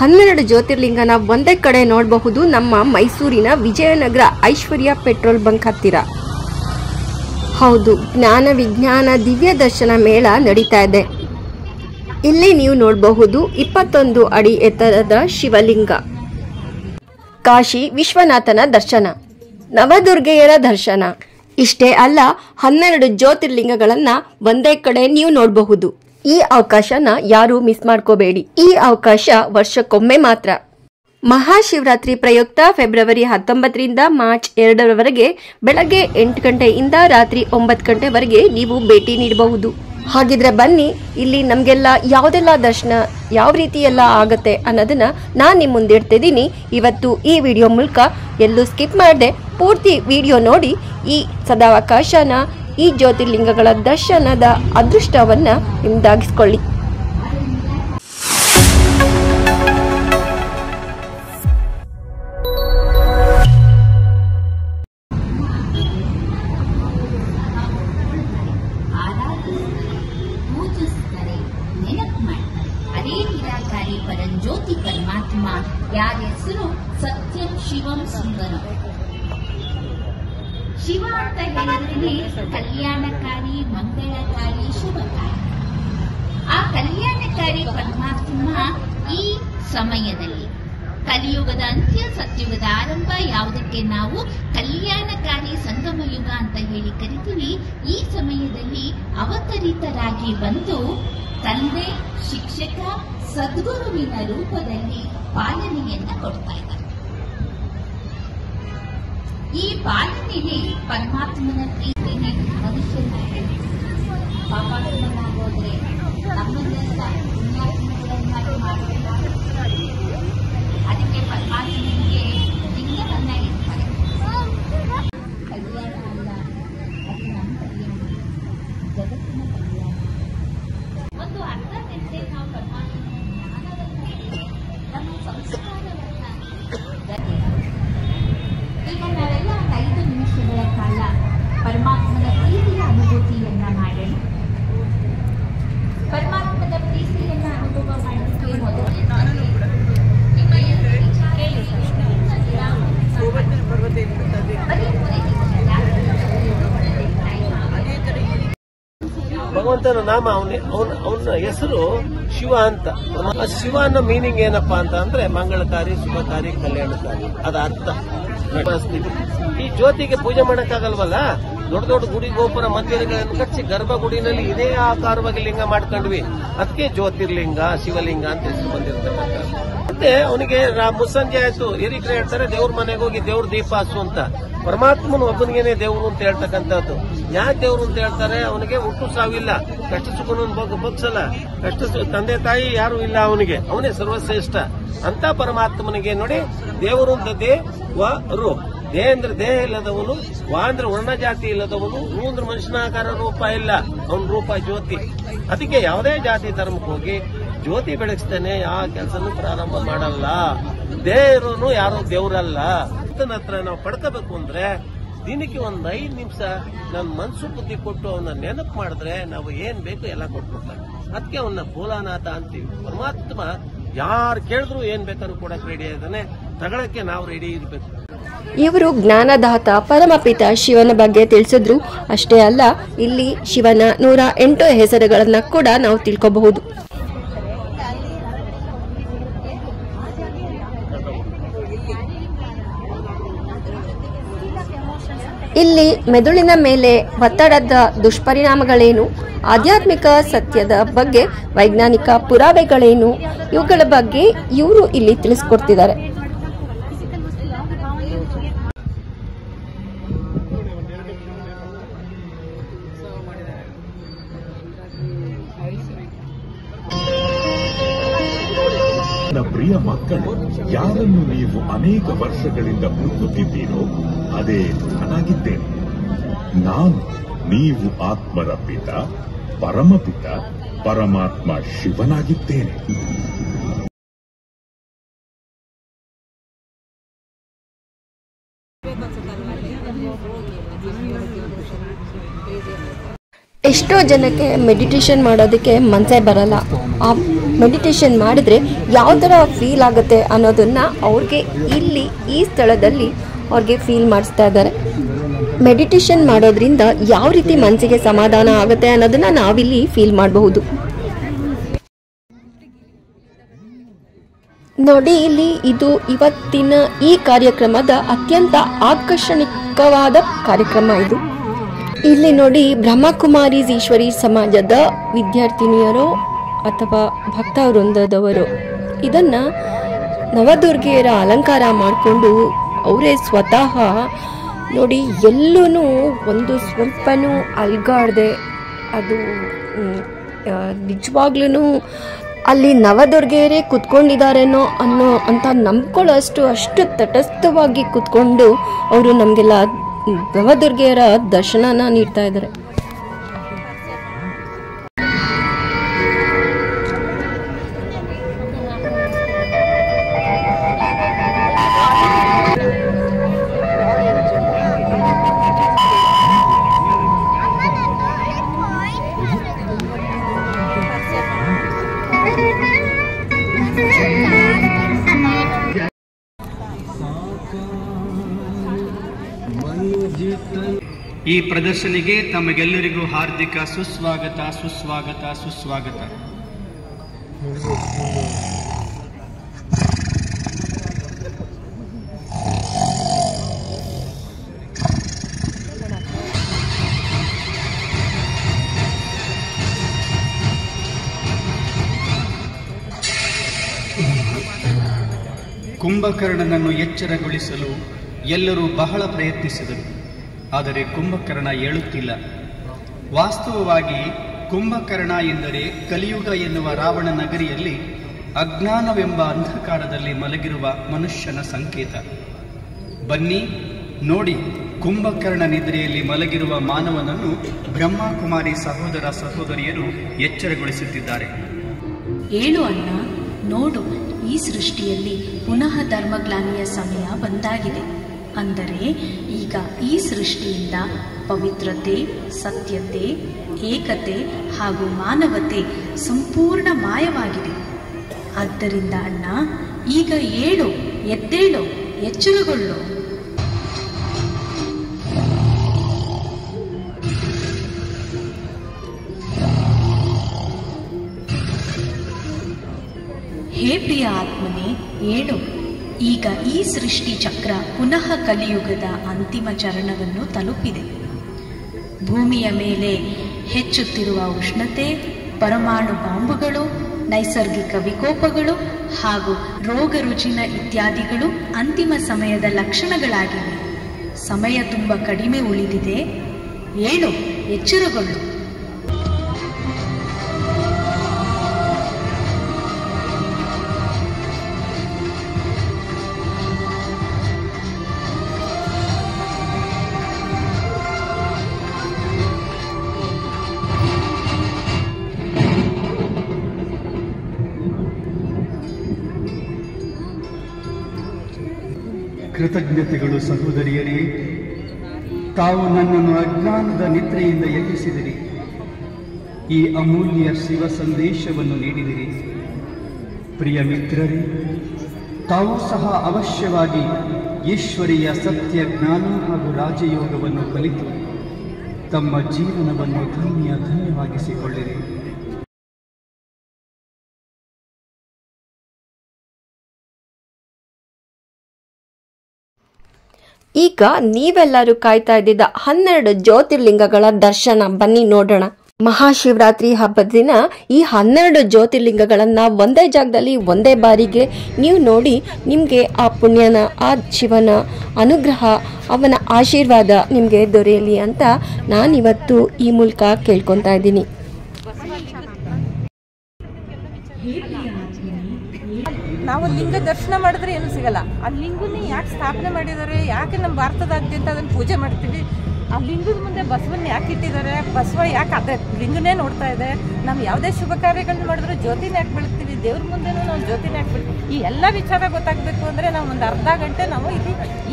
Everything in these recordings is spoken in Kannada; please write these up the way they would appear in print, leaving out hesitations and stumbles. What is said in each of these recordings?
12 ಜ್ಯೋತಿರ್ಲಿಂಗನ ಒಂದೇ ಕಡೆ ನೋಡಬಹುದು ನಮ್ಮ ಮೈಸೂರಿನ ವಿಜಯನಗರ ಐಶ್ವರ್ಯ ಪೆಟ್ರೋಲ್ ಬಂಕ್ ಹತ್ತಿರ. ಹೌದು, ಜ್ಞಾನ ವಿಜ್ಞಾನ ದಿವ್ಯ ದರ್ಶನ ಮೇಳ ನಡೀತಾ ಇದೆ. ಇಲ್ಲಿ ನೀವು ನೋಡಬಹುದು 21 ಅಡಿ ಎತ್ತರದ ಶಿವಲಿಂಗ, ಕಾಶಿ ವಿಶ್ವನಾಥನ ದರ್ಶನ, ನವದುರ್ಗೆಯರ ದರ್ಶನ. ಇಷ್ಟೇ ಅಲ್ಲ, 12 ಜ್ಯೋತಿರ್ಲಿಂಗಗಳನ್ನ ಒಂದೇ ಕಡೆ ನೀವು ನೋಡಬಹುದು. ಈ ಅವಕಾಶನ ಯಾರು ಮಿಸ್ ಮಾಡ್ಕೋಬೇಡಿ. ಈ ಅವಕಾಶ ವರ್ಷಕ್ಕೊಮ್ಮೆ ಮಾತ್ರ. ಮಹಾಶಿವರಾತ್ರಿ ಪ್ರಯುಕ್ತ ಫೆಬ್ರವರಿ 19ರಿಂದ ಮಾರ್ಚ್ 2ರವರೆಗೆ ಬೆಳಗ್ಗೆ 8 ಗಂಟೆಯಿಂದ ರಾತ್ರಿ 9 ಗಂಟೆವರೆಗೆ ನೀವು ಭೇಟಿ ನೀಡಬಹುದು. ಹಾಗಿದ್ರೆ ಬನ್ನಿ, ಇಲ್ಲಿ ನಮಗೆಲ್ಲ ಯಾವುದೆಲ್ಲ ದರ್ಶನ ಯಾವ ರೀತಿ ಎಲ್ಲ ಆಗತ್ತೆ ಅನ್ನೋದನ್ನ ನಾನು ನಿಮ್ಮ ಮುಂದೆ ಇಡ್ತಿದ್ದೀನಿ. ಇವತ್ತು ಈ ವಿಡಿಯೋ ಮೂಲಕ ಎಲ್ಲೂ ಸ್ಕಿಪ್ ಮಾಡದೆ ಪೂರ್ತಿ ವಿಡಿಯೋ ನೋಡಿ ಈ ಸದಾವಕಾಶನ, ಈ ಜ್ಯೋತಿರ್ಲಿಂಗಗಳ ದರ್ಶನದ ಅದೃಷ್ಟವನ್ನ ನಿಮ್ದಾಗಿಸ್ಕೊಳ್ಳಿ. ಪರಂಜ್ಯೋತಿ ಪರಮಾತ್ಮ ಯಾರ ಹೆಸರು ಸತ್ಯಂ ಶಿವಂ ಸುಂದರಂ. ಶಿವ ಅಂತ ಹೇಳಿದ್ರೆ ಕಲ್ಯಾಣಕಾರಿ, ಮಂಗಳಕಾರಿ, ಶುಭಕಾರಿ. ಆ ಕಲ್ಯಾಣಕಾರಿ ಪರಮಾತ್ಮ ಈ ಸಮಯದಲ್ಲಿ ಕಲಿಯುಗದ ಅಂತ್ಯ, ಸತ್ಯುಗದ ಆರಂಭ, ಯಾವುದಕ್ಕೆ ನಾವು ಕಲ್ಯಾಣಕಾರಿ ಸಂಗಮ ಯುಗ ಅಂತ ಹೇಳಿ ಕರಿತೀವಿ. ಈ ಸಮಯದಲ್ಲಿ ಅವತರಿತರಾಗಿ ಬಂದು ತಂದೆ, ಶಿಕ್ಷಕ, ಸದ್ಗುರುವಿನ ರೂಪದಲ್ಲಿ ಪಾಲನೆಯನ್ನ ಕೊಡ್ತಾ ಇದ್ದಾರೆ. ಈ ಪಾಲನೆಗೆ ಪರಮಾತ್ಮನ ಪ್ರೀತಿನೇ ಮನುಷ್ಯನಾಗಿ ಪಾಪಾತ್ಮನಾಗೋದ್ರೆ ನಮ್ಮನ್ನೆಲ್ಲ ಪುಣ್ಯಾತ್ಮಗಳನ್ನಾಗಿ ಮಾಡಲ್ಲ. ಅದಕ್ಕೆ ಪರಮಾತ್ಮನಿಗೆ ಲಿಂಗವನ್ನ ಇರ್ತಾರೆ. ಕಲ್ಯಾಣ ಅಲ್ಲ, ಅದು ನಮ್ಮ ಕಲ್ಯಾಣ, ಜಗತ್ತಿನ ಕಲ್ಯಾಣ. ಒಂದು ಅರ್ಧ ಗಂಟೆ ನಾವು ಪರಮಾತ್ಮನ ಜ್ಞಾನವನ್ನ, ನಮ್ಮ ಸಂಸ್ಕಾರವನ್ನ, ಈಗ ನಾವೆಲ್ಲ 5 ನಿಮಿಷಗಳ ಕಾಲ ಪರಮಾತ್ಮನ ಪ್ರೀತಿಯ ಅನುಭೂತಿಯನ್ನ ಮಾಡೋಣ. ಪರಮಾತ್ಮನ ಪ್ರೀತಿಯನ್ನ ಅನುಭವ ಮಾಡೋದಕ್ಕೆ ಮೊದಲು ಭಗವಂತನ ನಾಮ, ಅವನ ಹೆಸರು ಶಿವ ಅಂತ. ಶಿವ ಅನ್ನೋ ಮೀನಿಂಗ್ ಏನಪ್ಪಾ ಅಂತ ಅಂದ್ರೆ ಮಂಗಳಕಾರಿ, ಶುಭಕಾರಿ, ಕಲ್ಯಾಣಕಾರಿ. ಅದ ಅರ್ಥ. ಈ ಜ್ಯೋತಿಗೆ ಪೂಜೆ ಮಾಡಕ್ಕಾಗಲ್ವಲ್ಲ, ದೊಡ್ಡ ದೊಡ್ಡ ಗುಡಿ ಗೋಪುರ ಮಂದಿರಗಳನ್ನು ಕಟ್ಟಿ ಗರ್ಭಗುಡಿನಲ್ಲಿ ಇದೇ ಆಕಾರವಾಗಿ ಲಿಂಗ ಮಾಡ್ಕೊಂಡ್ವಿ. ಅದಕ್ಕೆ ಜ್ಯೋತಿರ್ಲಿಂಗ, ಶಿವಲಿಂಗ ಅಂತ ಹೆಸರು ಬಂದಿರ್ತಕ್ಕಂಥ. ಮತ್ತೆ ಅವನಿಗೆ ಮುಸ್ಸಂಜೆ ಆಯ್ತು, ಹಿರಿಕರು ಹೇಳ್ತಾರೆ ದೇವ್ರ ಮನೆಗೆ ಹೋಗಿ ದೇವ್ರ ದೀಪ ಹಚ್ಚು ಅಂತ. ಪರಮಾತ್ಮನ ಒಬ್ಬನಿಗೇನೆ ದೇವ್ರು ಅಂತ ಹೇಳ್ತಕ್ಕಂಥದ್ದು. ಯಾಕೆ ದೇವ್ರು ಅಂತ ಹೇಳ್ತಾರೆ? ಅವನಿಗೆ ಹುಟ್ಟು ಸಾವಿಲ್ಲ, ಕಷ್ಟ ಸುಖನ ಬಗ್ಸಲ್ಲ, ಕಷ್ಟ ತಂದೆ ತಾಯಿ ಯಾರು ಇಲ್ಲ ಅವನಿಗೆ, ಅವನೇ ಸರ್ವಶ್ರೇಷ್ಠ ಅಂತ ಪರಮಾತ್ಮನಿಗೆ ನೋಡಿ ದೇವರು ಅಂತ ದೇವರು. ದೇಹ ಅಂದ್ರೆ ದೇಹ ಇಲ್ಲದವನು, ವಾ ಅಂದ್ರೆ ವರ್ಣ ಜಾತಿ ಇಲ್ಲದವನು, ರೂ ಅಂದ್ರೆ ಮನುಷ್ಯನಾಕಾರ ರೂಪ ಇಲ್ಲ, ಅವನ ರೂಪ ಜ್ಯೋತಿ. ಅದಕ್ಕೆ ಯಾವುದೇ ಜಾತಿ ಧರ್ಮಕ್ಕೆ ಹೋಗಿ ಜ್ಯೋತಿ ಬೆಳಗಿಸ್ತೇನೆ ಯಾವ ಕೆಲಸನೂ ಪ್ರಾರಂಭ ಮಾಡಲ್ಲ. ದೇವರು ಯಾರೋ ದೇವರಲ್ಲ. ಹತ್ರ ನಾವು ಪಡ್ಕೋಬೇಕು ಅಂದ್ರೆ ದಿನಕ್ಕೆ 5 ನಿಮಿಷ ನನ್ನ ಮನಸ್ಸು ಬುದ್ಧಿ ಕೊಟ್ಟು ಅವನ್ನ ನೆನಪು ಮಾಡಿದ್ರೆ ನಾವು ಏನ್ ಬೇಕು ಎಲ್ಲ ಕೊಟ್ಬಿಡ್ತಾರೆ. ಅದಕ್ಕೆ ಅವನ್ನ ಭೋಲಾನಾಥ ಅಂತೀವಿ. ಪರಮಾತ್ಮ ಯಾರು ಕೇಳಿದ್ರು ಏನ್ ಬೇಕಾದ್ರೂ ಕೊಡಕ್ ರೆಡಿ ಇದ್ದಾನೆ, ತಗೊಳಕ್ಕೆ ನಾವು ರೆಡಿ ಇರ್ಬೇಕು. ಇವರು ಜ್ಞಾನದಾತ ಪರಮಪಿತ ಶಿವನ ಬಗ್ಗೆ ತಿಳಿಸಿದ್ರು. ಅಷ್ಟೇ ಅಲ್ಲ, ಇಲ್ಲಿ ಶಿವನ 108 ಹೆಸರುಗಳನ್ನ ಕೂಡ ನಾವು ತಿಳ್ಕೋಬಹುದು. ಇಲ್ಲಿ ಮೆದುಳಿನ ಮೇಲೆ ಒತ್ತಡದ ದುಷ್ಪರಿಣಾಮಗಳೇನು, ಆಧ್ಯಾತ್ಮಿಕ ಸತ್ಯದ ಬಗ್ಗೆ ವೈಜ್ಞಾನಿಕ ಪುರಾವೆಗಳೇನು, ಇವುಗಳ ಬಗ್ಗೆ ಇವರು ಇಲ್ಲಿ ತಿಳಿಸ್ಕೊಡ್ತಿದ್ದಾರೆ. ಪ್ರಿಯ ಮಕ್ಕಳು, ಯಾರನ್ನು ನೀವು ಅನೇಕ ವರ್ಷಗಳಿಂದ ಹುಡುಕುತ್ತಿದ್ದೀರೋ ಅದೇ ನಾನಾಗಿದ್ದೇನೆ. ನಾನು ನೀವು ಆತ್ಮರ ಪಿತ, ಪರಮಪಿತ, ಪರಮಾತ್ಮ ಶಿವನಾಗಿದ್ದೇನೆ. ಎಷ್ಟೋ ಜನಕ್ಕೆ ಮೆಡಿಟೇಷನ್ ಮಾಡೋದಕ್ಕೆ ಮನಸ್ಸೇ ಬರಲ್ಲ. ಆ ಮೆಡಿಟೇಷನ್ ಮಾಡಿದ್ರೆ ಯಾವ ಥರ ಫೀಲ್ ಆಗುತ್ತೆ ಅನ್ನೋದನ್ನು ಅವ್ರಿಗೆ ಇಲ್ಲಿ ಈ ಸ್ಥಳದಲ್ಲಿ ಅವ್ರಿಗೆ ಫೀಲ್ ಮಾಡಿಸ್ತಾ ಇದ್ದಾರೆ. ಮೆಡಿಟೇಷನ್ ಮಾಡೋದ್ರಿಂದ ಯಾವ ರೀತಿ ಮನಸ್ಸಿಗೆ ಸಮಾಧಾನ ಆಗುತ್ತೆ ಅನ್ನೋದನ್ನು ನಾವಿಲ್ಲಿ ಫೀಲ್ ಮಾಡಬಹುದು. ನೋಡಿ, ಇಲ್ಲಿ ಇದು ಇವತ್ತಿನ ಈ ಕಾರ್ಯಕ್ರಮದ ಅತ್ಯಂತ ಆಕರ್ಷಣೀಯವಾದ ಕಾರ್ಯಕ್ರಮ ಇದು. ಇಲ್ಲಿ ನೋಡಿ, ಬ್ರಹ್ಮಕುಮಾರೀಸ್ ಈಶ್ವರಿ ಸಮಾಜದ ವಿದ್ಯಾರ್ಥಿನಿಯರು ಅಥವಾ ಭಕ್ತ ವೃಂದದವರು ಇದನ್ನು ನವದುರ್ಗೆಯರ ಅಲಂಕಾರ ಮಾಡಿಕೊಂಡು ಅವರೇ ಸ್ವತಃ ನೋಡಿ ಎಲ್ಲೂ ಒಂದು ಸ್ವಲ್ಪನೂ ಅಲ್ಗಾಡದೆ ಅದು ನಿಜವಾಗ್ಲೂ ಅಲ್ಲಿ ನವದುರ್ಗೆಯರೇ ಕುತ್ಕೊಂಡಿದ್ದಾರೇನೋ ಅಂತ ನಂಬ್ಕೊಳ್ಳೋಷ್ಟು ಅಷ್ಟು ತಟಸ್ಥವಾಗಿ ಕುತ್ಕೊಂಡು ಅವರು ನಮಗೆಲ್ಲ ನವದುರ್ಗೆಯರ ದರ್ಶನನ ನೀಡ್ತಾ ಇದ್ದಾರೆ. ಈ ಪ್ರದರ್ಶನಿಗೆ ತಮಗೆಲ್ಲರಿಗೂ ಹಾರ್ದಿಕ ಸುಸ್ವಾಗತ ಸುಸ್ವಾಗತ ಸುಸ್ವಾಗತ. ಕುಂಭಕರ್ಣನನ್ನು ಎಚ್ಚರಗೊಳಿಸಲು ಎಲ್ಲರೂ ಬಹಳ ಪ್ರಯತ್ನಿಸಿದರು. ಆದರೆ ಕುಂಭಕರ್ಣ ಏಳುತ್ತಿಲ್ಲ. ವಾಸ್ತವವಾಗಿ ಕುಂಭಕರ್ಣ ಎಂದರೆ ಕಲಿಯುಗ ಎನ್ನುವ ರಾವಣ ನಗರಿಯಲ್ಲಿ ಅಜ್ಞಾನವೆಂಬ ಅಂಧಕಾರದಲ್ಲಿ ಮಲಗಿರುವ ಮನುಷ್ಯನ ಸಂಕೇತ. ಬನ್ನಿ ನೋಡಿ, ಕುಂಭಕರ್ಣ ನಿದ್ರೆಯಲ್ಲಿ ಮಲಗಿರುವ ಮಾನವನನ್ನು ಬ್ರಹ್ಮಕುಮಾರಿ ಸಹೋದರ ಸಹೋದರಿಯರು ಎಚ್ಚರಗೊಳಿಸುತ್ತಿದ್ದಾರೆ. ಏಳು ಅಣ್ಣ, ನೋಡು, ಈ ಸೃಷ್ಟಿಯಲ್ಲಿ ಪುನಃ ಧರ್ಮಗ್ಲಾನಿಯ ಸಮಯ ಬಂದಾಗಿದೆ. ಅಂದರೆ ಈಗ ಈ ಸೃಷ್ಟಿಯಿಂದ ಪವಿತ್ರತೆ, ಸತ್ಯತೆ, ಏಕತೆ ಹಾಗೂ ಮಾನವತೆ ಸಂಪೂರ್ಣ ಮಾಯವಾಗಿದೆ. ಆದ್ದರಿಂದ ಅಣ್ಣ, ಈಗ ಏಳು, ಎದ್ದೇಳು, ಎಚ್ಚರಗೊಳ್ಳು. ಹೇ ಪ್ರಿಯ ಆತ್ಮನೇ, ಏಳು. ಈಗ ಈ ಸೃಷ್ಟಿ ಚಕ್ರ ಪುನಃ ಕಲಿಯುಗದ ಅಂತಿಮ ಚರಣವನ್ನು ತಲುಪಿದೆ. ಭೂಮಿಯ ಮೇಲೆ ಹೆಚ್ಚುತ್ತಿರುವ ಉಷ್ಣತೆ, ಪರಮಾಣು ಬಾಂಬುಗಳು, ನೈಸರ್ಗಿಕ ವಿಕೋಪಗಳು ಹಾಗೂ ರೋಗ ರುಜಿನ ಇತ್ಯಾದಿಗಳು ಅಂತಿಮ ಸಮಯದ ಲಕ್ಷಣಗಳಾಗಿವೆ. ಸಮಯ ತುಂಬ ಕಡಿಮೆ ಉಳಿದಿದೆ. ಏಳು, ಎಚ್ಚರಗೊಳ್ಳು. ಕೃತಜ್ಞತೆಗಳು ಸಹೋದರಿಯರೇ, ತಾವು ನನ್ನನ್ನು ಅಜ್ಞಾನದ ನಿದ್ರೆಯಿಂದ ಎಬ್ಬಿಸಿದಿರಿ. ಈ ಅಮೂಲ್ಯ ಶಿವ ಸಂದೇಶವನ್ನು ನೀಡಿದಿರಿ. ಪ್ರಿಯ ಮಿತ್ರರೇ, ತಾವು ಸಹ ಅವಶ್ಯವಾಗಿ ಈಶ್ವರೀಯ ಸತ್ಯ ಜ್ಞಾನ ಹಾಗೂ ರಾಜಯೋಗವನ್ನು ಕಲಿತು ತಮ್ಮ ಜೀವನವನ್ನು ಧನ್ಯವಾಗಿಸಿಕೊಳ್ಳಿರಿ. ಈಗ ನೀವೆಲ್ಲರೂ ಕಾಯ್ತಾ ಇದ್ದಿದ್ದ 12 ಜ್ಯೋತಿರ್ಲಿಂಗಗಳ ದರ್ಶನ ಬನ್ನಿ ನೋಡೋಣ. ಮಹಾಶಿವರಾತ್ರಿ ಹಬ್ಬದ ದಿನ ಈ 12 ಜ್ಯೋತಿರ್ಲಿಂಗಗಳನ್ನ ಒಂದೇ ಜಾಗದಲ್ಲಿ ಒಂದೇ ಬಾರಿಗೆ ನೀವು ನೋಡಿ ನಿಮಗೆ ಆ ಪುಣ್ಯನ, ಆ ಶಿವನ ಅನುಗ್ರಹ, ಅವನ ಆಶೀರ್ವಾದ ನಿಮಗೆ ದೊರೆಯಲಿ ಅಂತ ನಾನಿವತ್ತು ಈ ಮೂಲಕ ಕೇಳ್ಕೊತಾ ಇದ್ದೀನಿ. ನಾವು ಲಿಂಗ ದರ್ಶನ ಮಾಡಿದ್ರೆ ಏನು ಸಿಗಲ್ಲ. ಆ ಲಿಂಗನೇ ಯಾಕೆ ಸ್ಥಾಪನೆ ಮಾಡಿದ್ದಾರೆ, ಯಾಕೆ ನಮ್ಮ ಭಾರತದಾದ್ಯಂತ ಅದನ್ನು ಪೂಜೆ ಮಾಡ್ತೀವಿ, ಆ ಲಿಂಗದ ಮುಂದೆ ಬಸವನ್ನ ಯಾಕೆ ಇಟ್ಟಿದ್ದಾರೆ, ಬಸವ ಯಾಕೆ ಅದೇ ಲಿಂಗನೇ ನೋಡ್ತಾ ಇದೆ, ನಾವು ಯಾವುದೇ ಶುಭ ಕಾರ್ಯಗಳನ್ನ ಮಾಡಿದ್ರು ಜ್ಯೋತಿನ ಯಾಕೆ ಬೆಳಗ್ತೀವಿ, ದೇವ್ರ ಮುಂದೆನೂ ನಾವು ಜ್ಯೋತಿನ ಹಾಕ್ಬೇಕು. ಈ ಎಲ್ಲ ವಿಚಾರ ಗೊತ್ತಾಗಬೇಕು ಅಂದರೆ ನಾವು ಒಂದು ಅರ್ಧ ಗಂಟೆ ನಾವು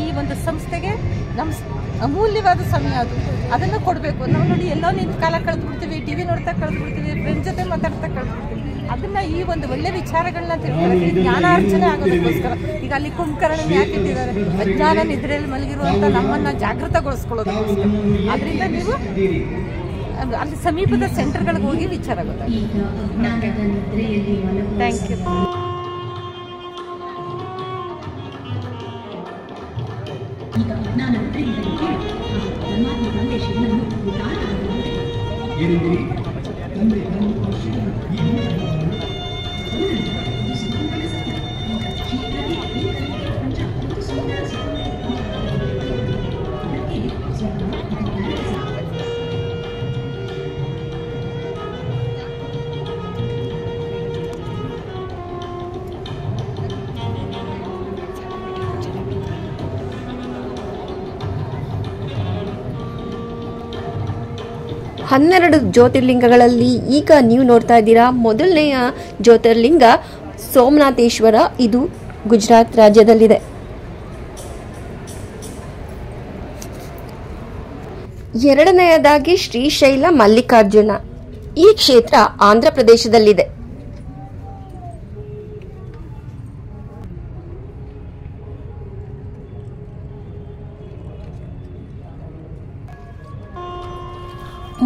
ಈ ಒಂದು ಸಂಸ್ಥೆಗೆ ನಮ್ಮ ಅಮೂಲ್ಯವಾದ ಸಮಯ ಅದನ್ನು ಕೊಡಬೇಕು. ನಾವು ನೋಡಿ ಎಲ್ಲೋ ನಿಂತು ಕಾಲ ಕಳೆದ್ಬಿಡ್ತೀವಿ, ಟಿವಿ ನೋಡ್ತಾ ಕಳೆದ್ಬಿಡ್ತೀವಿ, ಫ್ರೆಂಡ್ ಜೊತೆ ಮಾತಾಡ್ತಾ ಕಳೆದ್ಬಿಡ್ತೀವಿ. ಅದನ್ನ ಈ ಒಂದು ಒಳ್ಳೆ ವಿಚಾರಗಳನ್ನ ತಿಳ್ಕೊಳ್ಳೋಕೆ ಜ್ಞಾನಾರ್ಜನೆ ಆಗೋದಕ್ಕೋಸ್ಕರ ಈಗ ಅಲ್ಲಿ ಕುಂಭಕರ್ಣ ಯಾಕೆ ಇಟ್ಟಿದ್ದಾರೆ? ಅಜ್ಞಾನ ನಿದ್ರೆಯಲ್ಲಿ ಮಲಗಿರುವಂತ ನಮ್ಮನ್ನ ಜಾಗೃತಗೊಳಿಸ್ಕೊಳ್ಳೋದಕ್ಕೋಸ್ಕರ. ಅದರಿಂದ ನೀವು ಅಲ್ಲಿ ಸಮೀಪದ ಸೆಂಟರ್ಗಳಿಗೆ ಹೋಗಿ ವಿಚಾರ ಗೊತ್ತಾಗುತ್ತೆ. Thank you. ಹನ್ನೆರಡು ಜ್ಯೋತಿರ್ಲಿಂಗಗಳಲ್ಲಿ ಈಗ ನೀವು ನೋಡ್ತಾ ಇದ್ದೀರಾ ಮೊದಲನೆಯ ಜ್ಯೋತಿರ್ಲಿಂಗ ಸೋಮನಾಥೇಶ್ವರ. ಇದು ಗುಜರಾತ್ ರಾಜ್ಯದಲ್ಲಿದೆ. ಎರಡನೆಯದಾಗಿ ಶ್ರೀಶೈಲ ಮಲ್ಲಿಕಾರ್ಜುನ. ಈ ಕ್ಷೇತ್ರ ಆಂಧ್ರ ಪ್ರದೇಶದಲ್ಲಿದೆ.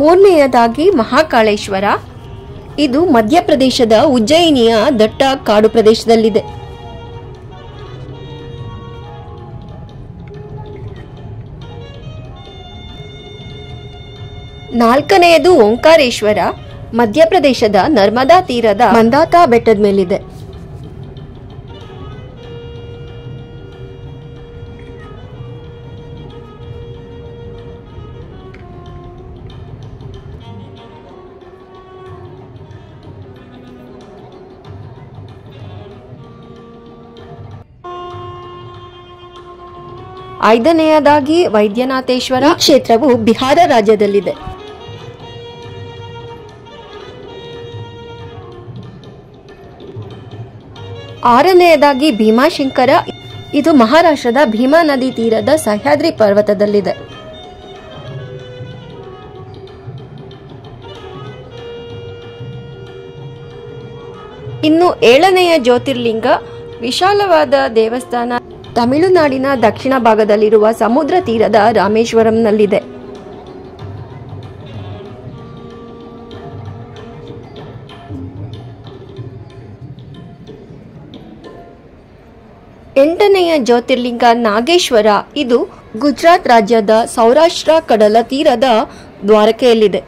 ಮೂರನೆಯದಾಗಿ ಮಹಾಕಾಳೇಶ್ವರ. ಇದು ಮಧ್ಯಪ್ರದೇಶದ ಉಜ್ಜಯಿನಿಯ ದಟ್ಟ ಕಾಡು ಪ್ರದೇಶದಲ್ಲಿದೆ. ನಾಲ್ಕನೆಯದು ಓಂಕಾರೇಶ್ವರ. ಮಧ್ಯಪ್ರದೇಶದ ನರ್ಮದಾ ತೀರದ ಮಂದಾತಾ ಬೆಟ್ಟದ ಮೇಲಿದೆ. ಐದನೆಯದಾಗಿ ವೈದ್ಯನಾಥೇಶ್ವರ. ಕ್ಷೇತ್ರವು ಬಿಹಾರ ರಾಜ್ಯದಲ್ಲಿದೆ. ಆರನೆಯದಾಗಿ ಭೀಮಾಶಂಕರ. ಇದು ಮಹಾರಾಷ್ಟ್ರದ ಭೀಮಾ ನದಿ ತೀರದ ಸಹ್ಯಾದ್ರಿ ಪರ್ವತದಲ್ಲಿದೆ. ಇನ್ನು ಏಳನೆಯ ಜ್ಯೋತಿರ್ಲಿಂಗ ವಿಶಾಲವಾದ ದೇವಸ್ಥಾನ ತಮಿಳುನಾಡಿನ ದಕ್ಷಿಣ ಭಾಗದಲ್ಲಿರುವ ಸಮುದ್ರ ತೀರದ ರಾಮೇಶ್ವರಂನಲ್ಲಿದೆ. ಎಂಟನೆಯ ಜ್ಯೋತಿರ್ಲಿಂಗ ನಾಗೇಶ್ವರ. ಇದು ಗುಜರಾತ್ ರಾಜ್ಯದ ಸೌರಾಷ್ಟ್ರ ಕಡಲ ತೀರದ ದ್ವಾರಕೆಯಲ್ಲಿದೆ.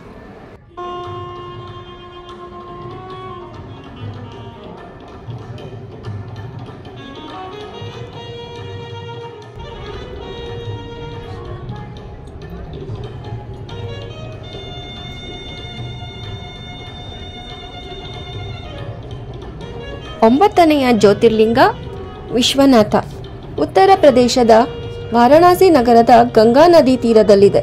ಒಂಬತ್ತನೆಯ ಜ್ಯೋತಿರ್ಲಿಂಗ ವಿಶ್ವನಾಥ. ಉತ್ತರ ಪ್ರದೇಶದ ವಾರಣಾಸಿ ನಗರದ ಗಂಗಾ ನದಿ ತೀರದಲ್ಲಿದೆ.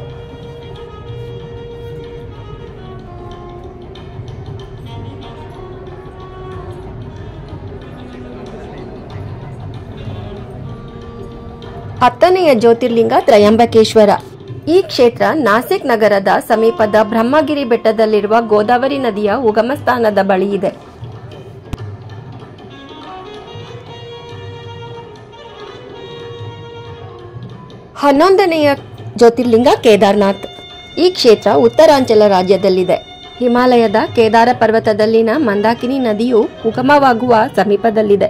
ಹತ್ತನೆಯ ಜ್ಯೋತಿರ್ಲಿಂಗ ತ್ರಯಂಬಕೇಶ್ವರ. ಈ ಕ್ಷೇತ್ರ ನಾಸಿಕ್ ನಗರದ ಸಮೀಪದ ಬ್ರಹ್ಮಗಿರಿ ಬೆಟ್ಟದಲ್ಲಿರುವ ಗೋದಾವರಿ ನದಿಯ ಉಗಮ ಸ್ಥಾನದ ಬಳಿ ಇದೆ. ಹನ್ನೊಂದನೆಯ ಜ್ಯೋತಿರ್ಲಿಂಗ ಕೇದಾರ್ನಾಥ್. ಈ ಕ್ಷೇತ್ರ ಉತ್ತರಾಂಚಲ ರಾಜ್ಯದಲ್ಲಿದೆ. ಹಿಮಾಲಯದ ಕೇದಾರ ಪರ್ವತದಲ್ಲಿನ ಮಂದಾಕಿನಿ ನದಿಯು ಉಗಮವಾಗುವ ಸಮೀಪದಲ್ಲಿದೆ.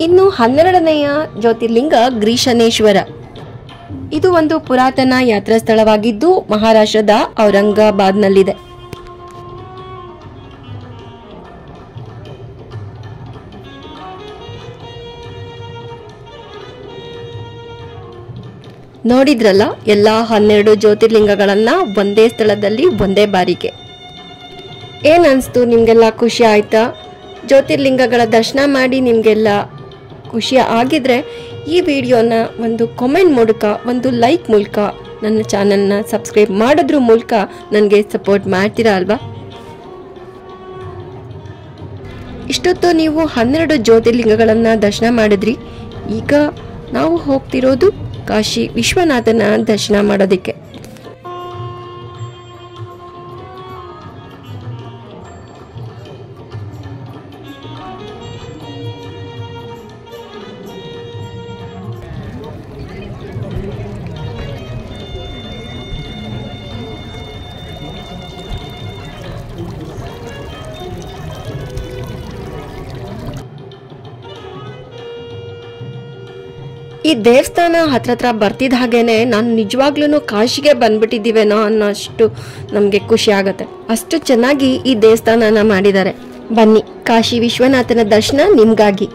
ಇನ್ನು 12ನೆಯ ಜ್ಯೋತಿರ್ಲಿಂಗ ಗ್ರೀಶನೇಶ್ವರ. ಇದು ಒಂದು ಪುರಾತನ ಯಾತ್ರಾ ಸ್ಥಳವಾಗಿದ್ದು ಮಹಾರಾಷ್ಟ್ರದ ಔರಂಗಾಬಾದ್ನಲ್ಲಿದೆ. ನೋಡಿದ್ರಲ್ಲ ಎಲ್ಲ 12 ಜ್ಯೋತಿರ್ಲಿಂಗಗಳನ್ನ ಒಂದೇ ಸ್ಥಳದಲ್ಲಿ ಒಂದೇ ಬಾರಿಗೆ. ಏನ್ ಅನ್ಸ್ತು? ನಿಮ್ಗೆಲ್ಲ ಖುಷಿ ಆಯ್ತಾ? ಜ್ಯೋತಿರ್ಲಿಂಗಗಳ ದರ್ಶನ ಮಾಡಿ ನಿಮಗೆಲ್ಲ ಖುಷಿ ಆಗಿದ್ರೆ ಈ ವಿಡಿಯೋನ ಒಂದು ಕಾಮೆಂಟ್ ಮೂಲಕ, ಒಂದು ಲೈಕ್ ಮೂಲಕ, ನನ್ನ ಚಾನಲ್ನ ಸಬ್ಸ್ಕ್ರೈಬ್ ಮಾಡೋದ್ರ ಮೂಲಕ ನನಗೆ ಸಪೋರ್ಟ್ ಮಾಡ್ತೀರಾ ಅಲ್ವಾ? ಇಷ್ಟೊತ್ತು ನೀವು 12 ಜ್ಯೋತಿರ್ಲಿಂಗಗಳನ್ನು ದರ್ಶನ ಮಾಡಿದ್ರಿ. ಈಗ ನಾವು ಹೋಗ್ತಿರೋದು ಕಾಶಿ ವಿಶ್ವನಾಥನ ದರ್ಶನ ಮಾಡೋದಕ್ಕೆ. ಈ ದೇವಸ್ಥಾನ ಹತ್ರ ಬರ್ತಿದ್ದ ಹಾಗೇನೆ ನಾನು ನಿಜವಾಗ್ಲೂ ಕಾಶಿಗೆ ಬಂದ್ಬಿಟ್ಟಿದ್ದೀವೇನೋ ಅನ್ನೋಷ್ಟು ನಮಗೆ ಖುಷಿ ಆಗುತ್ತೆ. ಅಷ್ಟು ಚೆನ್ನಾಗಿ ಈ ದೇವಸ್ಥಾನನ ಮಾಡಿದ್ದಾರೆ. ಬನ್ನಿ, ಕಾಶಿ ವಿಶ್ವನಾಥನ ದರ್ಶನ ನಿಮ್ಗಾಗಿ.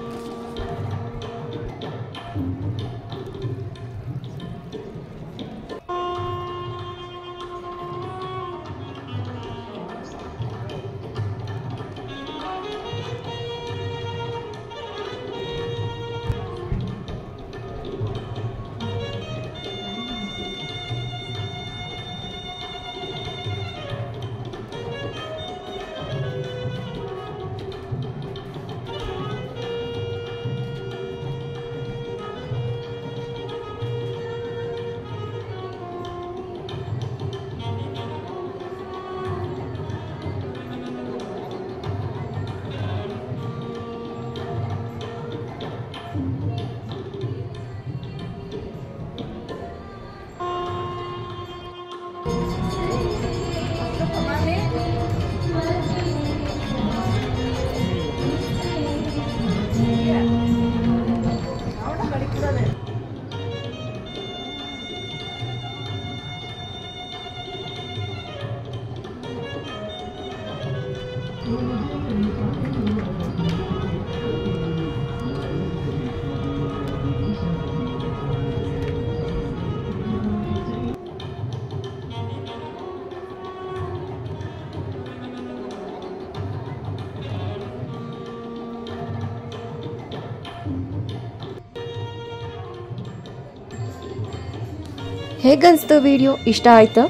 ಹೇಗನ್ನಿಸ್ತು ವಿಡಿಯೋ? ಇಷ್ಟ ಆಯ್ತಾ?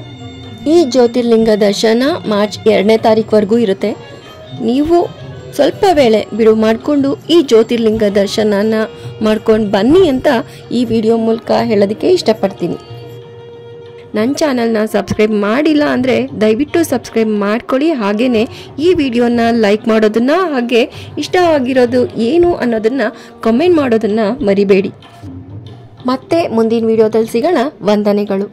ಈ ಜ್ಯೋತಿರ್ಲಿಂಗ ದರ್ಶನ ಮಾರ್ಚ್ 2ನೇ ತಾರೀಕುವರೆಗೂ ಇರುತ್ತೆ. ನೀವು ಸ್ವಲ್ಪ ವೇಳೆ ಬಿಡುವು ಮಾಡಿಕೊಂಡು ಈ ಜ್ಯೋತಿರ್ಲಿಂಗ ದರ್ಶನನ ಮಾಡ್ಕೊಂಡು ಬನ್ನಿ ಅಂತ ಈ ವಿಡಿಯೋ ಮೂಲಕ ಹೇಳೋದಕ್ಕೆ ಇಷ್ಟಪಡ್ತೀನಿ. ನನ್ನ ಚಾನಲ್ನ ಸಬ್ಸ್ಕ್ರೈಬ್ ಮಾಡಿಲ್ಲ ಅಂದರೆ ದಯವಿಟ್ಟು ಸಬ್ಸ್ಕ್ರೈಬ್ ಮಾಡ್ಕೊಳ್ಳಿ. ಹಾಗೆಯೇ ಈ ವಿಡಿಯೋನ ಲೈಕ್ ಮಾಡೋದನ್ನು, ಹಾಗೆ ಇಷ್ಟ ಆಗಿರೋದು ಏನು ಅನ್ನೋದನ್ನು ಕಮೆಂಟ್ ಮಾಡೋದನ್ನು ಮರಿಬೇಡಿ. ಮತ್ತೆ ಮುಂದಿನ ವಿಡಿಯೋದಲ್ಲಿ ಸಿಗೋಣ. ವಂದನೆಗಳು.